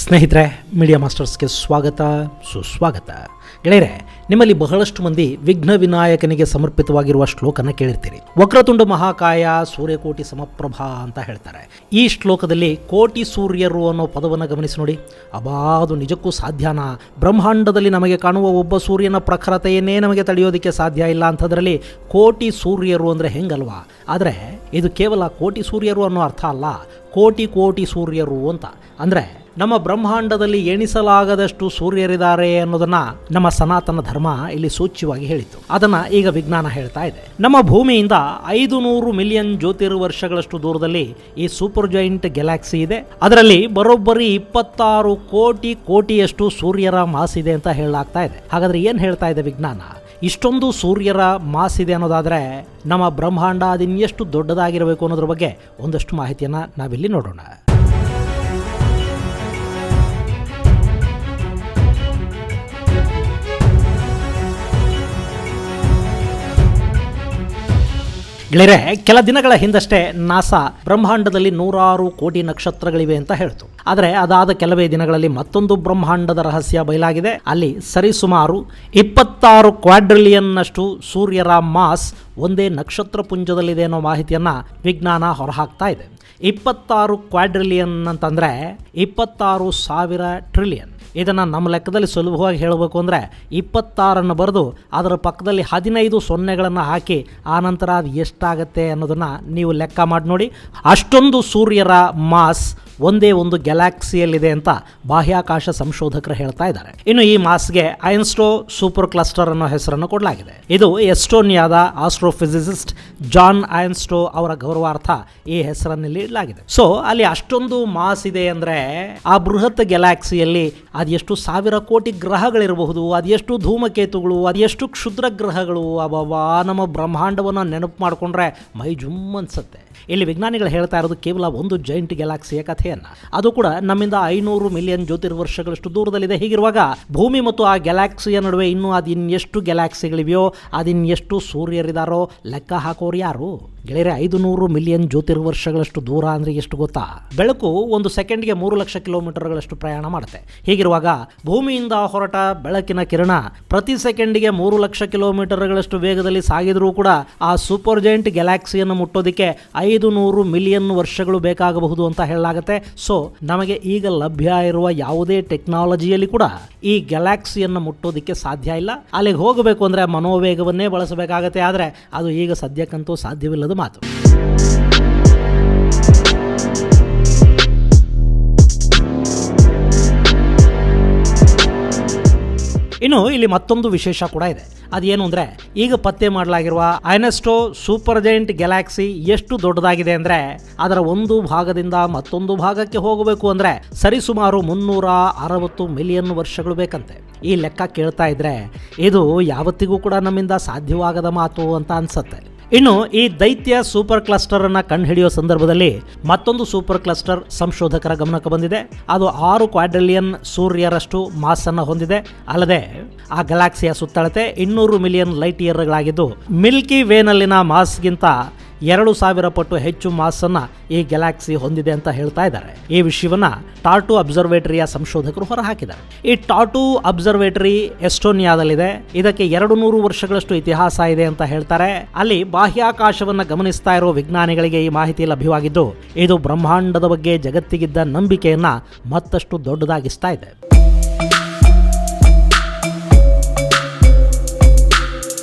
ಸ್ನೇಹಿತರೆ, ಮೀಡಿಯಾ ಮಾಸ್ಟರ್ಸ್ಗೆ ಸ್ವಾಗತ ಸುಸ್ವಾಗತ. ಗೆಳೆಯರೆ, ನಿಮ್ಮಲ್ಲಿ ಬಹಳಷ್ಟು ಮಂದಿ ವಿಘ್ನ ವಿನಾಯಕನಿಗೆ ಸಮರ್ಪಿತವಾಗಿರುವ ಶ್ಲೋಕನ ಕೇಳಿರ್ತೀರಿ. ವಕ್ರತುಂಡ ಮಹಾಕಾಯ ಸೂರ್ಯಕೋಟಿ ಸಮಪ್ರಭಾ ಅಂತ ಹೇಳ್ತಾರೆ. ಈ ಶ್ಲೋಕದಲ್ಲಿ ಕೋಟಿ ಸೂರ್ಯರು ಅನ್ನೋ ಪದವನ್ನು ಗಮನಿಸಿ ನೋಡಿ. ಅದು ನಿಜಕ್ಕೂ ಸಾಧ್ಯನಾ? ಬ್ರಹ್ಮಾಂಡದಲ್ಲಿ ನಮಗೆ ಕಾಣುವ ಒಬ್ಬ ಸೂರ್ಯನ ಪ್ರಖರತೆಯನ್ನೇ ನಮಗೆ ತಡೆಯೋದಕ್ಕೆ ಸಾಧ್ಯ ಇಲ್ಲ ಅಂಥದ್ರಲ್ಲಿ ಕೋಟಿ ಸೂರ್ಯರು ಅಂದರೆ ಹೆಂಗಲ್ವಾ? ಆದರೆ ಇದು ಕೇವಲ ಕೋಟಿ ಸೂರ್ಯರು ಅನ್ನೋ ಅರ್ಥ ಅಲ್ಲ, ಕೋಟಿ ಕೋಟಿ ಸೂರ್ಯರು ಅಂತ. ಅಂದರೆ ನಮ್ಮ ಬ್ರಹ್ಮಾಂಡದಲ್ಲಿ ಎಣಿಸಲಾಗದಷ್ಟು ಸೂರ್ಯರಿದ್ದಾರೆ ಅನ್ನೋದನ್ನ ನಮ್ಮ ಸನಾತನ ಧರ್ಮ ಇಲ್ಲಿ ಸೂಚ್ಯವಾಗಿ ಹೇಳಿತ್ತು. ಅದನ್ನ ಈಗ ವಿಜ್ಞಾನ ಹೇಳ್ತಾ ಇದೆ. ನಮ್ಮ ಭೂಮಿಯಿಂದ 500 ಮಿಲಿಯನ್ ಜ್ಯೋತಿರ್ವರ್ಷಗಳಷ್ಟು ದೂರದಲ್ಲಿ ಈ ಸೂಪರ್ ಜಾಯಿಂಟ್ ಗ್ಯಾಲಕ್ಸಿ ಇದೆ. ಅದರಲ್ಲಿ ಬರೋಬ್ಬರಿ 26 ಕೋಟಿಯಷ್ಟು ಸೂರ್ಯರ ಮಾಸ್ ಇದೆ ಅಂತ ಹೇಳಲಾಗ್ತಾ ಇದೆ. ಹಾಗಾದ್ರೆ ಏನ್ ಹೇಳ್ತಾ ಇದೆ ವಿಜ್ಞಾನ? ಇಷ್ಟೊಂದು ಸೂರ್ಯರ ಮಾಸ್ ಇದೆ ಅನ್ನೋದಾದ್ರೆ ನಮ್ಮ ಬ್ರಹ್ಮಾಂಡ ಅದಿನ್ನೆಷ್ಟು ದೊಡ್ಡದಾಗಿರಬೇಕು ಅನ್ನೋದ್ರ ಬಗ್ಗೆ ಒಂದಷ್ಟು ಮಾಹಿತಿಯನ್ನ ನಾವಿಲ್ಲಿ ನೋಡೋಣ. ಗೆಳೆಯರೆ, ಕೆಲ ದಿನಗಳ ಹಿಂದಷ್ಟೇ ನಾಸಾ ಬ್ರಹ್ಮಾಂಡದಲ್ಲಿ 100 ಕೋಟಿ ನಕ್ಷತ್ರಗಳಿವೆ ಅಂತ ಹೇಳ್ತು. ಆದರೆ ಅದಾದ ಕೆಲವೇ ದಿನಗಳಲ್ಲಿ ಮತ್ತೊಂದು ಬ್ರಹ್ಮಾಂಡದ ರಹಸ್ಯ ಬಯಲಾಗಿದೆ. ಅಲ್ಲಿ ಸರಿಸುಮಾರು 26 ಕ್ವಾಡ್ರಿಲಿಯನ್ನಷ್ಟು ಸೂರ್ಯರ ಮಾಸ್ ಒಂದೇ ನಕ್ಷತ್ರ ಪುಂಜದಲ್ಲಿದೆ ಅನ್ನೋ ಮಾಹಿತಿಯನ್ನ ವಿಜ್ಞಾನ ಹೊರಹಾಕ್ತಾ ಇದೆ. 26 ಕ್ವಾಡ್ರಿಲಿಯನ್ ಅಂತಂದ್ರೆ 26,000 ಟ್ರಿಲಿಯನ್. ಇದನ್ನು ನಮ್ಮ ಲೆಕ್ಕದಲ್ಲಿ ಸುಲಭವಾಗಿ ಹೇಳಬೇಕು ಅಂದರೆ 26 ಬರೆದು ಅದರ ಪಕ್ಕದಲ್ಲಿ 15 ಸೊನ್ನೆಗಳನ್ನು ಹಾಕಿ ಆನಂತರ ಅದು ಎಷ್ಟಾಗತ್ತೆ ಅನ್ನೋದನ್ನು ನೀವು ಲೆಕ್ಕ ಮಾಡಿ ನೋಡಿ. ಅಷ್ಟೊಂದು ಸೂರ್ಯರ ಮಾಸ್ ಒಂದೇ ಒಂದು ಗ್ಯಾಲಕ್ಸಿಯಲ್ಲಿದೆ ಅಂತ ಬಾಹ್ಯಾಕಾಶ ಸಂಶೋಧಕರು ಹೇಳ್ತಾ ಇದ್ದಾರೆ. ಇನ್ನು ಈ ಮಾಸ್ಗೆ ಐನ್ಸ್ಟೋ ಸೂಪರ್ ಕ್ಲಸ್ಟರ್ ಅನ್ನೋ ಹೆಸರನ್ನು ಕೊಡಲಾಗಿದೆ. ಇದು ಎಸ್ಟೋನಿಯಾದ ಆಸ್ಟ್ರೋಫಿಸಿಸಿಸ್ಟ್ ಜಾನ್ ಐನ್ಸ್ಟೋ ಅವರ ಗೌರವಾರ್ಥ ಈ ಹೆಸರನ್ನು ಇಡಲಾಗಿದೆ. ಸೊ ಅಲ್ಲಿ ಅಷ್ಟೊಂದು ಮಾಸ್ ಇದೆ ಅಂದರೆ ಆ ಬೃಹತ್ ಗ್ಯಾಲಕ್ಸಿಯಲ್ಲಿ ಅದೆಷ್ಟು 1000 ಕೋಟಿ ಗ್ರಹಗಳಿರಬಹುದು, ಅದೆಷ್ಟು ಧೂಮಕೇತುಗಳು, ಅದೆಷ್ಟು ಕ್ಷುದ್ರ ಗ್ರಹಗಳು. ನಮ್ಮ ಬ್ರಹ್ಮಾಂಡವನ್ನು ನೆನಪು ಮಾಡಿಕೊಂಡ್ರೆ ಮೈ ಜುಮ್ ಅನ್ಸುತ್ತೆ. ಇಲ್ಲಿ ವಿಜ್ಞಾನಿಗಳು ಹೇಳ್ತಾ ಇರೋದು ಕೇವಲ ಒಂದು ಜೈಂಟ್ ಗ್ಯಾಲಕ್ಸಿಯ ಕಥೆಯನ್ನ. ಅದು ಕೂಡ ನಮ್ಮಿಂದ 500 ಮಿಲಿಯನ್ ಜ್ಯೋತಿರ್ವರ್ಷಗಳಷ್ಟು ದೂರದಲ್ಲಿದೆ. ಹೀಗಿರುವಾಗ ಭೂಮಿ ಮತ್ತು ಆ ಗ್ಯಾಲಕ್ಸಿಯ ನಡುವೆ ಇನ್ನೂ ಅದಿನ್ನೆಷ್ಟು ಗ್ಯಾಲಕ್ಸಿಗಳಿವೆಯೋ, ಅದಿನ್ನೆಷ್ಟು ಸೂರ್ಯರಿದಾರೋ ಲೆಕ್ಕ ಹಾಕೋರು ಯಾರು? ಗೆಳೆಯರೆ, 500 ಮಿಲಿಯನ್ ಜ್ಯೋತಿರ್ವರ್ಷಗಳಷ್ಟು ದೂರ ಅಂದರೆ ಎಷ್ಟು ಗೊತ್ತಾ? ಬೆಳಕು ಒಂದು ಸೆಕೆಂಡ್ಗೆ 3 ಲಕ್ಷ ಕಿಲೋಮೀಟರ್ಗಳಷ್ಟು ಪ್ರಯಾಣ ಮಾಡುತ್ತೆ. ಹೀಗಿರುವಾಗ ಭೂಮಿಯಿಂದ ಹೊರಟ ಬೆಳಕಿನ ಕಿರಣ ಪ್ರತಿ ಸೆಕೆಂಡಿಗೆ 3 ಲಕ್ಷ ಕಿಲೋಮೀಟರ್ಗಳಷ್ಟು ವೇಗದಲ್ಲಿ ಸಾಗಿದ್ರೂ ಕೂಡ ಆ ಸೂಪರ್ ಜೈಂಟ್ ಗ್ಯಾಲಕ್ಸಿಯನ್ನು ಮುಟ್ಟೋದಕ್ಕೆ 500 ಮಿಲಿಯನ್ ವರ್ಷಗಳು ಬೇಕಾಗಬಹುದು ಅಂತ ಹೇಳಲಾಗುತ್ತೆ. ಸೊ ನಮಗೆ ಈಗ ಲಭ್ಯ ಇರುವ ಯಾವುದೇ ಟೆಕ್ನಾಲಜಿಯಲ್ಲಿ ಕೂಡ ಈ ಗ್ಯಾಲಕ್ಸಿಯನ್ನು ಮುಟ್ಟೋದಕ್ಕೆ ಸಾಧ್ಯ ಇಲ್ಲ. ಅಲ್ಲಿಗೆ ಹೋಗಬೇಕು ಅಂದರೆ ಮನೋವೇಗವನ್ನೇ ಬಳಸಬೇಕಾಗತ್ತೆ. ಆದರೆ ಅದು ಈಗ ಸದ್ಯಕ್ಕಂತೂ ಸಾಧ್ಯವಿಲ್ಲದ ಮಾತು. ಇನ್ನು ಇಲ್ಲಿ ಮತ್ತೊಂದು ವಿಶೇಷ ಕೂಡ ಇದೆ. ಅದೇನು ಅಂದರೆ, ಈಗ ಪತ್ತೆ ಮಾಡಲಾಗಿರುವ ಐನ್ಸ್ಟೋ ಸೂಪರ್ ಜೈಂಟ್ ಗ್ಯಾಲಕ್ಸಿ ಎಷ್ಟು ದೊಡ್ಡದಾಗಿದೆ ಅಂದರೆ ಅದರ ಒಂದು ಭಾಗದಿಂದ ಮತ್ತೊಂದು ಭಾಗಕ್ಕೆ ಹೋಗಬೇಕು ಅಂದರೆ ಸರಿಸುಮಾರು 360 ಮಿಲಿಯನ್ ವರ್ಷಗಳು ಬೇಕಂತೆ. ಈ ಲೆಕ್ಕ ಕೇಳ್ತಾ ಇದ್ರೆ ಇದು ಯಾವತ್ತಿಗೂ ಕೂಡ ನಮ್ಮಿಂದ ಸಾಧ್ಯವಾಗದ ಮಾತು ಅಂತ ಅನ್ಸುತ್ತೆ. ಇನ್ನು ಈ ದೈತ್ಯ ಸೂಪರ್ ಕ್ಲಸ್ಟರ್ ಅನ್ನ ಕಂಡುಹಿಡಿಯೋ ಸಂದರ್ಭದಲ್ಲಿ ಮತ್ತೊಂದು ಸೂಪರ್ ಕ್ಲಸ್ಟರ್ ಸಂಶೋಧಕರ ಗಮನಕ್ಕೆ ಬಂದಿದೆ. ಅದು 6 ಕ್ವಾಡ್ರಿಲಿಯನ್ ಸೂರ್ಯರಷ್ಟು ಮಾಸ್ ಅನ್ನು ಹೊಂದಿದೆ. ಅಲ್ಲದೆ ಆ ಗ್ಯಾಲಕ್ಸಿಯ ಸುತ್ತಳತೆ 200 ಮಿಲಿಯನ್ ಲೈಟ್ ಇಯರ್ಗಳಾಗಿದ್ದು ಮಿಲ್ಕಿ ವೇನಲ್ಲಿನ ಮಾಸ್ಗಿಂತ 2000 ಪಟ್ಟು ಹೆಚ್ಚು ಮಾಸ್ ಅನ್ನ ಈ ಗ್ಯಾಲಕ್ಸಿ ಹೊಂದಿದೆ ಅಂತ ಹೇಳ್ತಾ ಇದ್ದಾರೆ. ಈ ವಿಷಯವನ್ನ ಟಾರ್ಟು ಅಬ್ಸರ್ವೇಟರಿಯ ಸಂಶೋಧಕರು ಹೊರಹಾಕಿದ್ದಾರೆ. ಈ ಟಾರ್ಟು ಅಬ್ಸರ್ವೇಟರಿ ಎಸ್ಟೋನಿಯಾದಲ್ಲಿದೆ. ಇದಕ್ಕೆ 200 ವರ್ಷಗಳಷ್ಟು ಇತಿಹಾಸ ಇದೆ ಅಂತ ಹೇಳ್ತಾರೆ. ಅಲ್ಲಿ ಬಾಹ್ಯಾಕಾಶವನ್ನ ಗಮನಿಸ್ತಾ ಇರೋ ವಿಜ್ಞಾನಿಗಳಿಗೆ ಈ ಮಾಹಿತಿ ಲಭ್ಯವಾಗಿದ್ದು ಇದು ಬ್ರಹ್ಮಾಂಡದ ಬಗ್ಗೆ ಜಗತ್ತಿಗಿದ್ದ ನಂಬಿಕೆಯನ್ನ ಮತ್ತಷ್ಟು ದೊಡ್ಡದಾಗಿಸ್ತಾ ಇದೆ.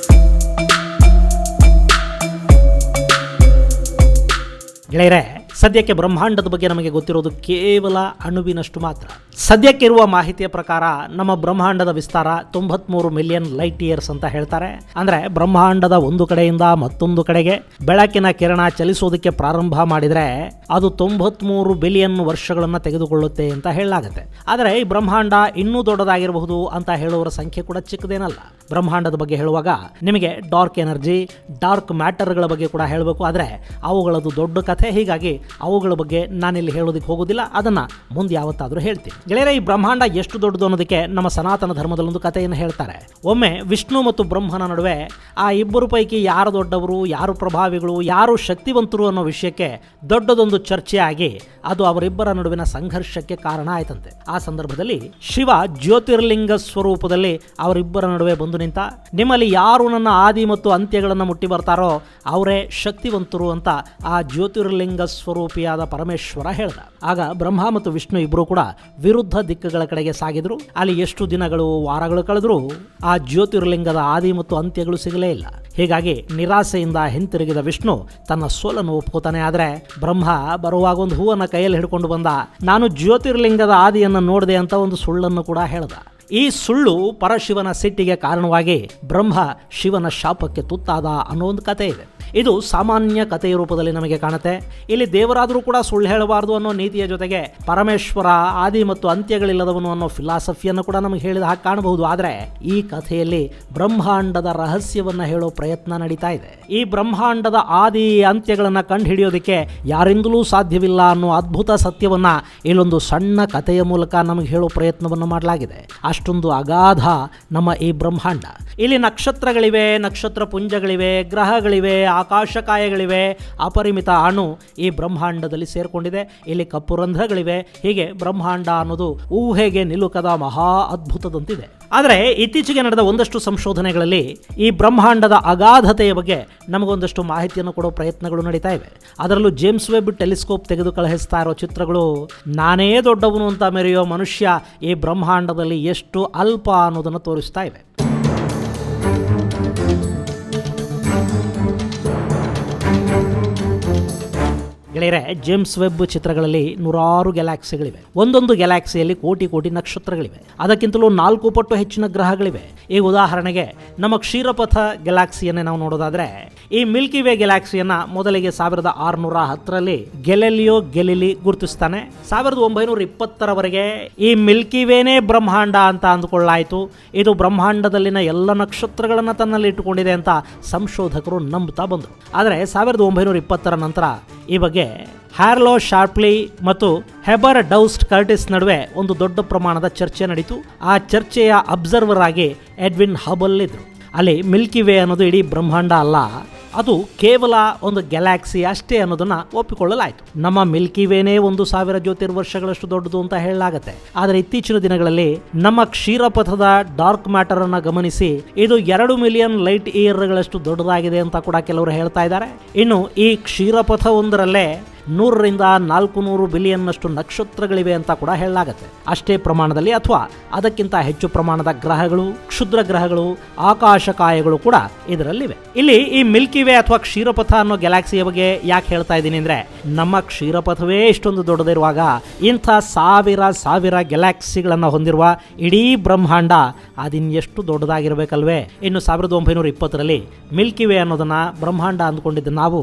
ಗೆಳೆಯರೆ, ಸದ್ಯಕ್ಕೆ ಬ್ರಹ್ಮಾಂಡದ ಬಗ್ಗೆ ನಮಗೆ ಗೊತ್ತಿರೋದು ಕೇವಲ ಅಣುವಿನಷ್ಟು ಮಾತ್ರ. ಸದ್ಯಕ್ಕಿರುವ ಮಾಹಿತಿಯ ಪ್ರಕಾರ ನಮ್ಮ ಬ್ರಹ್ಮಾಂಡದ ವಿಸ್ತಾರ 93 ಮಿಲಿಯನ್ ಲೈಟ್ ಇಯರ್ಸ್ ಅಂತ ಹೇಳ್ತಾರೆ. ಅಂದರೆ ಬ್ರಹ್ಮಾಂಡದ ಒಂದು ಕಡೆಯಿಂದ ಮತ್ತೊಂದು ಕಡೆಗೆ ಬೆಳಕಿನ ಕಿರಣ ಚಲಿಸೋದಕ್ಕೆ ಪ್ರಾರಂಭ ಮಾಡಿದರೆ ಅದು 93 ಬಿಲಿಯನ್ ವರ್ಷಗಳನ್ನು ತೆಗೆದುಕೊಳ್ಳುತ್ತೆ ಅಂತ ಹೇಳಲಾಗುತ್ತೆ. ಆದರೆ ಈ ಬ್ರಹ್ಮಾಂಡ ಇನ್ನೂ ದೊಡ್ಡದಾಗಿರಬಹುದು ಅಂತ ಹೇಳುವವರ ಸಂಖ್ಯೆ ಕೂಡ ಚಿಕ್ಕದೇನಲ್ಲ. ಬ್ರಹ್ಮಾಂಡದ ಬಗ್ಗೆ ಹೇಳುವಾಗ ನಿಮಗೆ ಡಾರ್ಕ್ ಎನರ್ಜಿ, ಡಾರ್ಕ್ ಮ್ಯಾಟರ್ಗಳ ಬಗ್ಗೆ ಕೂಡ ಹೇಳಬೇಕು. ಆದರೆ ಅವುಗಳದ್ದು ದೊಡ್ಡ ಕಥೆ. ಹೀಗಾಗಿ ಅವುಗಳ ಬಗ್ಗೆ ನಾನಿಲ್ಲಿ ಹೇಳೋದಕ್ಕೆ ಹೋಗೋದಿಲ್ಲ, ಅದನ್ನ ಮುಂದೆ ಯಾವತ್ತಾದ್ರೂ ಹೇಳ್ತೀನಿ. ಗೆಳೆಯರೆ, ಈ ಬ್ರಹ್ಮಾಂಡ ಎಷ್ಟು ದೊಡ್ಡದು ಅನ್ನೋದಕ್ಕೆ ನಮ್ಮ ಸನಾತನ ಧರ್ಮದಲ್ಲೊಂದು ಕಥೆಯನ್ನು ಹೇಳ್ತಾರೆ. ಒಮ್ಮೆ ವಿಷ್ಣು ಮತ್ತು ಬ್ರಹ್ಮನ ನಡುವೆ ಆ ಇಬ್ಬರು ಪೈಕಿ ಯಾರು ದೊಡ್ಡವರು, ಯಾರು ಪ್ರಭಾವಿಗಳು, ಯಾರು ಶಕ್ತಿವಂತರು ಅನ್ನೋ ವಿಷಯಕ್ಕೆ ದೊಡ್ಡದೊಂದು ಚರ್ಚೆ ಆಗಿ ಅದು ಅವರಿಬ್ಬರ ನಡುವಿನ ಸಂಘರ್ಷಕ್ಕೆ ಕಾರಣ ಆಯ್ತಂತೆ. ಆ ಸಂದರ್ಭದಲ್ಲಿ ಶಿವ ಜ್ಯೋತಿರ್ಲಿಂಗ ಸ್ವರೂಪದಲ್ಲಿ ಅವರಿಬ್ಬರ ನಡುವೆ ಬಂದು ನಿಂತ, ನಿಮ್ಮಲ್ಲಿ ಯಾರು ನನ್ನ ಆದಿ ಮತ್ತು ಅಂತ್ಯಗಳನ್ನು ಮುಟ್ಟಿ ಬರ್ತಾರೋ ಅವರೇ ಶಕ್ತಿವಂತರು ಅಂತ ಆ ಜ್ಯೋತಿರ್ಲಿಂಗ ಸ್ವರೂಪಿಯಾದ ಪರಮೇಶ್ವರ ಹೇಳ್ದ. ಆಗ ಬ್ರಹ್ಮ ಮತ್ತು ವಿಷ್ಣು ಇಬ್ಬರು ಕೂಡ ವಿರುದ್ಧ ದಿಕ್ಕುಗಳ ಕಡೆಗೆ ಸಾಗಿದ್ರು. ಅಲ್ಲಿ ಎಷ್ಟು ದಿನಗಳು, ವಾರಗಳು ಕಳೆದ್ರು ಆ ಜ್ಯೋತಿರ್ಲಿಂಗದ ಆದಿ ಮತ್ತು ಅಂತ್ಯಗಳು ಸಿಗಲೇ ಇಲ್ಲ. ಹೀಗಾಗಿ ನಿರಾಸೆಯಿಂದ ಹಿಂತಿರುಗಿದ ವಿಷ್ಣು ತನ್ನ ಸೋಲನ್ನು ಒಪ್ಕೋತಾನೆ. ಆದರೆ ಬ್ರಹ್ಮ ಬರುವಾಗ ಒಂದು ಹೂವನ್ನು ಕೈಯಲ್ಲಿ ಹಿಡ್ಕೊಂಡು ಬಂದ, ನಾನು ಜ್ಯೋತಿರ್ಲಿಂಗದ ಆದಿಯನ್ನು ನೋಡಿದೆ ಅಂತ ಒಂದು ಸುಳ್ಳನ್ನು ಕೂಡ ಹೇಳ್ದ. ಈ ಸುಳ್ಳು ಪರಶಿವನ ಸಿಟ್ಟಿಗೆ ಕಾರಣವಾಗಿ ಬ್ರಹ್ಮ ಶಿವನ ಶಾಪಕ್ಕೆ ತುತ್ತಾದ ಅನ್ನೋ ಒಂದು ಕಥೆ ಇದೆ. ಇದು ಸಾಮಾನ್ಯ ಕಥೆಯ ರೂಪದಲ್ಲಿ ನಮಗೆ ಕಾಣುತ್ತೆ. ಇಲ್ಲಿ ದೇವರಾದರೂ ಕೂಡ ಸುಳ್ಳು ಹೇಳಬಾರದು ಅನ್ನೋ ನೀತಿಯ ಜೊತೆಗೆ ಪರಮೇಶ್ವರ ಆದಿ ಮತ್ತು ಅಂತ್ಯಗಳಿಲ್ಲದವನು ಅನ್ನೋ ಫಿಲಾಸಫಿಯನ್ನು ಕೂಡ ನಮಗೆ ಹೇಳಿದ ಹಾಗೆ ಕಾಣಬಹುದು. ಆದರೆ ಈ ಕಥೆಯಲ್ಲಿ ಬ್ರಹ್ಮಾಂಡದ ರಹಸ್ಯವನ್ನು ಹೇಳೋ ಪ್ರಯತ್ನ ನಡೀತಾ ಇದೆ. ಈ ಬ್ರಹ್ಮಾಂಡದ ಆದಿ ಅಂತ್ಯಗಳನ್ನು ಕಂಡು ಹಿಡಿಯೋದಕ್ಕೆ ಯಾರಿಂದಲೂ ಸಾಧ್ಯವಿಲ್ಲ ಅನ್ನೋ ಅದ್ಭುತ ಸತ್ಯವನ್ನ ಇಲ್ಲೊಂದು ಸಣ್ಣ ಕಥೆಯ ಮೂಲಕ ನಮಗೆ ಹೇಳೋ ಪ್ರಯತ್ನವನ್ನು ಮಾಡಲಾಗಿದೆ. ಅಷ್ಟೊಂದು ಅಗಾಧ ನಮ್ಮ ಈ ಬ್ರಹ್ಮಾಂಡ. ಇಲ್ಲಿ ನಕ್ಷತ್ರಗಳಿವೆ, ನಕ್ಷತ್ರ ಪುಂಜಗಳಿವೆ, ಗ್ರಹಗಳಿವೆ, ಆಕಾಶಕಾಯಗಳಿವೆ, ಅಪರಿಮಿತ ಅಣು ಈ ಬ್ರಹ್ಮಾಂಡದಲ್ಲಿ ಸೇರ್ಕೊಂಡಿದೆ. ಇಲ್ಲಿ ಕಪ್ಪು ರಂಧ್ರಗಳಿವೆ. ಹೀಗೆ ಬ್ರಹ್ಮಾಂಡ ಅನ್ನೋದು ಊಹೆಗೆ ನಿಲುಕದ ಮಹಾ ಅದ್ಭುತದಂತಿದೆ. ಆದರೆ ಇತ್ತೀಚೆಗೆ ನಡೆದ ಒಂದಷ್ಟು ಸಂಶೋಧನೆಗಳಲ್ಲಿ ಈ ಬ್ರಹ್ಮಾಂಡದ ಅಗಾಧತೆಯ ಬಗ್ಗೆ ನಮಗೊಂದಷ್ಟು ಮಾಹಿತಿಯನ್ನು ಕೊಡೋ ಪ್ರಯತ್ನಗಳು ನಡೀತಾ ಇವೆ. ಅದರಲ್ಲೂ ಜೇಮ್ಸ್ ವೆಬ್ ಟೆಲಿಸ್ಕೋಪ್ ತೆಗೆದು ಕಳುಹಿಸ್ತಾ ಇರೋ ಚಿತ್ರಗಳು ನಾನೇ ದೊಡ್ಡವನು ಅಂತ ಮೆರೆಯೋ ಮನುಷ್ಯ ಈ ಬ್ರಹ್ಮಾಂಡದಲ್ಲಿ ಎಷ್ಟು ಅಲ್ಪ ಅನ್ನೋದನ್ನು ತೋರಿಸ್ತಾ ಇವೆ. ಗೆಳೆಯರೆ, ಜೇಮ್ಸ್ ವೆಬ್ ಚಿತ್ರಗಳಲ್ಲಿ ನೂರಾರು ಗ್ಯಾಲಾಕ್ಸಿಗಳಿವೆ. ಒಂದೊಂದು ಗ್ಯಾಲಾಕ್ಸಿಯಲ್ಲಿ ಕೋಟಿ ಕೋಟಿ ನಕ್ಷತ್ರಗಳಿವೆ. ಅದಕ್ಕಿಂತಲೂ 4 ಪಟ್ಟು ಹೆಚ್ಚಿನ ಗ್ರಹಗಳಿವೆ. ಈಗ ಉದಾಹರಣೆಗೆ ನಮ್ಮ ಕ್ಷೀರಪಥ ಗ್ಯಾಲಾಕ್ಸಿಯನ್ನೇ ನಾವು ನೋಡೋದಾದ್ರೆ, ಈ ಮಿಲ್ಕಿ ವೇ ಗ್ಯಾಲಾಕ್ಸಿಯನ್ನ ಮೊದಲಿಗೆ 1610ರಲ್ಲಿ ಗೆಲೆಲಿಯೋ ಗೆಲಿಲಿ ಗುರುತಿಸ್ತಾನೆ. 1920ರವರೆಗೆ ಈ ಮಿಲ್ಕಿ ವೇನೇ ಬ್ರಹ್ಮಾಂಡ ಅಂತ ಅಂದುಕೊಳ್ಳಾಯಿತು. ಇದು ಬ್ರಹ್ಮಾಂಡದಲ್ಲಿನ ಎಲ್ಲ ನಕ್ಷತ್ರಗಳನ್ನು ತನ್ನಲ್ಲಿ ಇಟ್ಟುಕೊಂಡಿದೆ ಅಂತ ಸಂಶೋಧಕರು ನಂಬುತ್ತಾ ಬಂದರು. ಆದರೆ 1920ರ ನಂತರ ಈ ಬಗ್ಗೆ ಹ್ಯಾರ್ಲೋ ಶಾರ್ಪ್ಲಿ ಮತ್ತು ಹೆಬರ್ ಡೌಸ್ಟ್ ಕರ್ಟಿಸ್ ನಡುವೆ ಒಂದು ದೊಡ್ಡ ಪ್ರಮಾಣದ ಚರ್ಚೆ ನಡೀತು. ಆ ಚರ್ಚೆಯ ಅಬ್ಸರ್ವರ್ ಆಗಿ ಎಡ್ವಿನ್ ಹಬಲ್ ಇದ್ರು. ಅಲ್ಲಿ ಮಿಲ್ಕಿ ವೇ ಅನ್ನೋದು ಇಡೀ ಬ್ರಹ್ಮಾಂಡ ಅಲ್ಲ, ಅದು ಕೇವಲ ಒಂದು ಗ್ಯಾಲಾಕ್ಸಿ ಅಷ್ಟೇ ಅನ್ನೋದನ್ನ ಒಪ್ಪಿಕೊಳ್ಳಲಾಯಿತು. ನಮ್ಮ ಮಿಲ್ಕಿ ವೇನೇ 1000 ಜ್ಯೋತಿರ್ವರ್ಷಗಳಷ್ಟು ದೊಡ್ಡದು ಅಂತ ಹೇಳಲಾಗತ್ತೆ. ಆದರೆ ಇತ್ತೀಚಿನ ದಿನಗಳಲ್ಲಿ ನಮ್ಮ ಕ್ಷೀರಪಥದ ಡಾರ್ಕ್ ಮ್ಯಾಟರ್ ಅನ್ನ ಗಮನಿಸಿ ಇದು 2 ಮಿಲಿಯನ್ ಲೈಟ್ ಇಯರ್ಗಳಷ್ಟು ದೊಡ್ಡದಾಗಿದೆ ಅಂತ ಕೂಡ ಕೆಲವರು ಹೇಳ್ತಾ ಇದ್ದಾರೆ. ಇನ್ನು ಈ ಕ್ಷೀರಪಥ ಒಂದರಲ್ಲೇ 100ರಿಂದ 400 ಬಿಲಿಯನ್ನಷ್ಟು ನಕ್ಷತ್ರಗಳಿವೆ ಅಂತ ಕೂಡ ಹೇಳಲಾಗತ್ತೆ. ಅಷ್ಟೇ ಪ್ರಮಾಣದಲ್ಲಿ ಅಥವಾ ಅದಕ್ಕಿಂತ ಹೆಚ್ಚು ಪ್ರಮಾಣದ ಗ್ರಹಗಳು, ಕ್ಷುದ್ರ ಗ್ರಹಗಳು, ಆಕಾಶಕಾಯಗಳು ಕೂಡ ಇದರಲ್ಲಿವೆ. ಇಲ್ಲಿ ಈ ಮಿಲ್ಕಿ ವೇ ಅಥವಾ ಕ್ಷೀರಪಥ ಅನ್ನೋ ಗ್ಯಾಲಾಕ್ಸಿಯ ಬಗ್ಗೆ ಯಾಕೆ ಹೇಳ್ತಾ ಇದ್ದೀನಿ ಅಂದ್ರೆ, ನಮ್ಮ ಕ್ಷೀರಪಥವೇ ಇಷ್ಟೊಂದು ದೊಡ್ಡದಿರುವಾಗ ಇಂಥ ಸಾವಿರ ಗ್ಯಾಲಾಕ್ಸಿಗಳನ್ನು ಹೊಂದಿರುವ ಇಡೀ ಬ್ರಹ್ಮಾಂಡ ಅದಿನ್ನೆಷ್ಟು ದೊಡ್ಡದಾಗಿರ್ಬೇಕಲ್ವೇ. ಇನ್ನು 1920ರಲ್ಲಿ ಮಿಲ್ಕಿ ವೇ ಅನ್ನೋದನ್ನ ಬ್ರಹ್ಮಾಂಡ ಅಂದ್ಕೊಂಡಿದ್ದ ನಾವು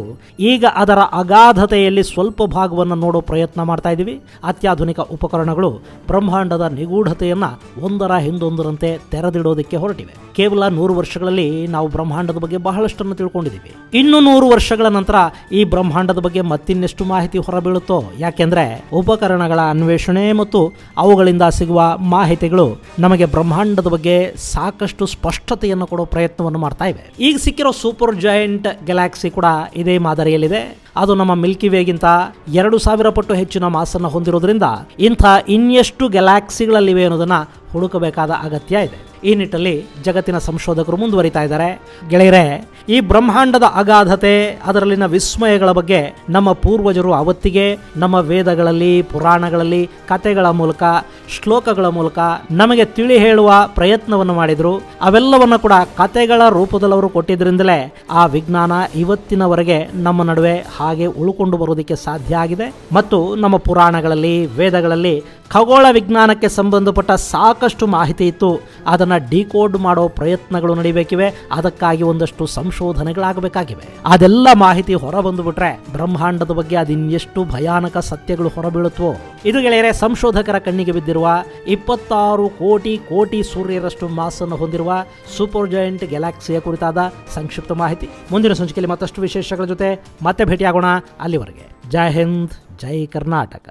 ಈಗ ಅದರ ಅಗಾಧತೆಯಲ್ಲಿ ಸ್ವಲ್ಪ ಭಾಗವನ್ನು ನೋಡೋ ಪ್ರಯತ್ನ ಮಾಡ್ತಾ ಇದ್ದೀವಿ. ಅತ್ಯಾಧುನಿಕ ಉಪಕರಣಗಳು ಬ್ರಹ್ಮಾಂಡದ ನಿಗೂಢತೆಯನ್ನ ಒಂದರ ಹಿಂದೊಂದರಂತೆ ತೆರೆದಿಡೋದಕ್ಕೆ ಹೊರಟಿವೆ. ಕೇವಲ 100 ವರ್ಷಗಳಲ್ಲಿ ನಾವು ಬ್ರಹ್ಮಾಂಡದ ಬಗ್ಗೆ ಬಹಳಷ್ಟನ್ನು ತಿಳ್ಕೊಂಡಿದ್ದೀವಿ. ಇನ್ನು 100 ವರ್ಷಗಳ ನಂತರ ಈ ಬ್ರಹ್ಮಾಂಡದ ಬಗ್ಗೆ ಮತ್ತಿನ್ನೆಷ್ಟು ಮಾಹಿತಿ ಹೊರಬೀಳುತ್ತೋ. ಯಾಕೆಂದ್ರೆ ಉಪಕರಣಗಳ ಅನ್ವೇಷಣೆ ಮತ್ತು ಅವುಗಳಿಂದ ಸಿಗುವ ಮಾಹಿತಿಗಳು ನಮಗೆ ಬ್ರಹ್ಮಾಂಡದ ಬಗ್ಗೆ ಸಾಕಷ್ಟು ಸ್ಪಷ್ಟತೆಯನ್ನು ಕೊಡೋ ಪ್ರಯತ್ನವನ್ನು ಮಾಡ್ತಾ ಇವೆ. ಈಗ ಸಿಕ್ಕಿರೋ ಸೂಪರ್ ಜಾಯಿಂಟ್ ಗ್ಯಾಲಾಕ್ಸಿ ಕೂಡ ಇದೇ ಮಾದರಿಯಲ್ಲಿದೆ. ಅದು ನಮ್ಮ ಮಿಲ್ಕಿ ವೇಗಿಂತ 2000 ಪಟ್ಟು ಹೆಚ್ಚಿನ ಮಾಸನ್ನು ಹೊಂದಿರೋದ್ರಿಂದ ಇಂಥ ಇನ್ನೆಷ್ಟು ಗ್ಯಾಲಾಕ್ಸಿಗಳಲ್ಲಿವೆ ಅನ್ನೋದನ್ನ ಹುಡುಕಬೇಕಾದ ಅಗತ್ಯ ಇದೆ. ಈ ನಿಟ್ಟಲ್ಲಿ ಜಗತ್ತಿನ ಸಂಶೋಧಕರು ಮುಂದುವರಿತಾ ಇದ್ದಾರೆ. ಗೆಳೆಯರೆ, ಈ ಬ್ರಹ್ಮಾಂಡದ ಅಗಾಧತೆ, ಅದರಲ್ಲಿನ ವಿಸ್ಮಯಗಳ ಬಗ್ಗೆ ನಮ್ಮ ಪೂರ್ವಜರು ಅವತ್ತಿಗೆ ನಮ್ಮ ವೇದಗಳಲ್ಲಿ, ಪುರಾಣಗಳಲ್ಲಿ, ಕಥೆಗಳ ಮೂಲಕ, ಶ್ಲೋಕಗಳ ಮೂಲಕ ನಮಗೆ ತಿಳಿ ಹೇಳುವ ಪ್ರಯತ್ನವನ್ನು ಮಾಡಿದ್ರು. ಅವೆಲ್ಲವನ್ನ ಕೂಡ ಕಥೆಗಳ ರೂಪದಲ್ಲಿ ಅವರು ಕೊಟ್ಟಿದ್ರಿಂದಲೇ ಆ ವಿಜ್ಞಾನ ಇವತ್ತಿನವರೆಗೆ ನಮ್ಮ ನಡುವೆ ಹಾಗೆ ಉಳ್ಕೊಂಡು ಬರೋದಕ್ಕೆ ಸಾಧ್ಯ ಆಗಿದೆ. ಮತ್ತು ನಮ್ಮ ಪುರಾಣಗಳಲ್ಲಿ, ವೇದಗಳಲ್ಲಿ ಖಗೋಳ ವಿಜ್ಞಾನಕ್ಕೆ ಸಂಬಂಧಪಟ್ಟ ಸಾಕಷ್ಟು ಮಾಹಿತಿ ಇತ್ತು. ಅದನ್ನು ಡಿಕೋಡ್ ಮಾಡೋ ಪ್ರಯತ್ನಗಳು ನಡೀಬೇಕಿವೆ. ಅದಕ್ಕಾಗಿ ಒಂದಷ್ಟು ಸಂಶೋಧನೆಗಳಾಗಬೇಕಾಗಿವೆ. ಅದೆಲ್ಲ ಮಾಹಿತಿ ಹೊರ ಬಂದುಬಿಟ್ರೆ ಬ್ರಹ್ಮಾಂಡದ ಬಗ್ಗೆ ಅದಿನ್ನೆಷ್ಟು ಭಯಾನಕ ಸತ್ಯಗಳು ಹೊರಬೀಳುತ್ತವೋ. ಇದು ಗೆಳೆಯರೆ ಸಂಶೋಧಕರ ಕಣ್ಣಿಗೆ ಬಿದ್ದಿರುವ 26 ಕೋಟಿ ಸೂರ್ಯರಷ್ಟು ಮಾಸ್ ಅನ್ನು ಹೊಂದಿರುವ ಸೂಪರ್ ಜಾಯಿಂಟ್ ಗ್ಯಾಲಕ್ಸಿಯ ಕುರಿತಾದ ಸಂಕ್ಷಿಪ್ತ ಮಾಹಿತಿ. ಮುಂದಿನ ಸಂಚಿಕೆಯಲ್ಲಿ ಮತ್ತಷ್ಟು ವಿಶೇಷಗಳ ಜೊತೆ ಮತ್ತೆ ಭೇಟಿಯಾಗೋಣ. ಅಲ್ಲಿವರೆಗೆ ಜೈ ಹಿಂದ್, ಜೈ ಕರ್ನಾಟಕ.